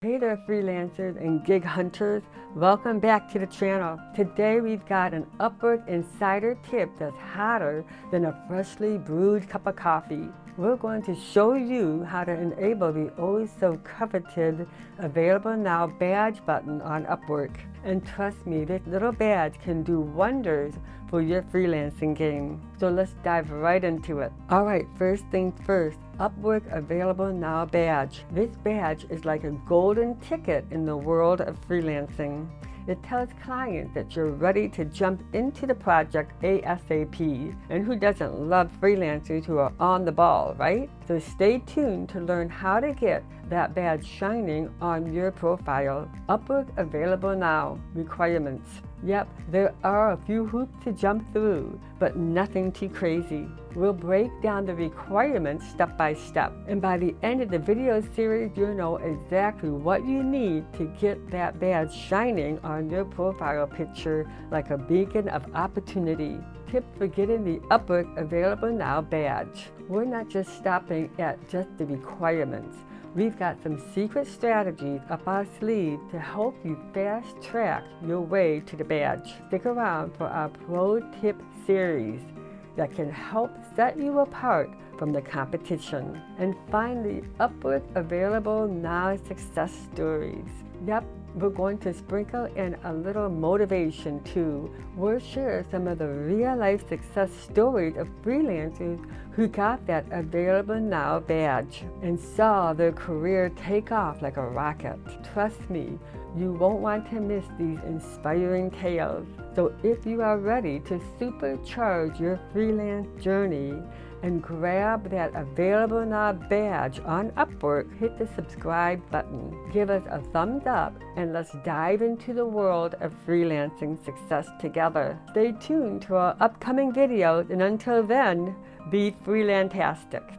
Hey there, freelancers and gig hunters. Welcome back to the channel. Today we've got an Upwork insider tip that's hotter than a freshly brewed cup of coffee. We're going to show you how to enable the so coveted Available Now badge button on Upwork. And trust me, this little badge can do wonders for your freelancing game. So let's dive right into it. All right, first things first, Upwork Available Now badge. This badge is like a golden ticket in the world of freelancing. It tells clients that you're ready to jump into the project ASAP. And who doesn't love freelancers who are on the ball, right? So stay tuned to learn how to get that badge shining on your profile. Upwork Available Now requirements. Yep, there are a few hoops to jump through, but nothing too crazy. We'll break down the requirements step by step, and by the end of the video series, you'll know exactly what you need to get that badge shining on your profile picture like a beacon of opportunity. Tips for getting the Upwork Available Now badge. We're not just stopping at just the requirements. We've got some secret strategies up our sleeve to help you fast track your way to the badge. Stick around for our Pro Tip series that can help set you apart from the competition. And finally, Upwork Available Now success stories. Yep, we're going to sprinkle in a little motivation too. We'll share some of the real-life success stories of freelancers who got that Available Now badge and saw their career take off like a rocket. Trust me, you won't want to miss these inspiring tales. So if you are ready to supercharge your freelance journey and grab that Available Now badge on Upwork, hit the subscribe button. Give us a thumbs up and let's dive into the world of freelancing success together. Stay tuned to our upcoming videos, and until then, be freelantastic.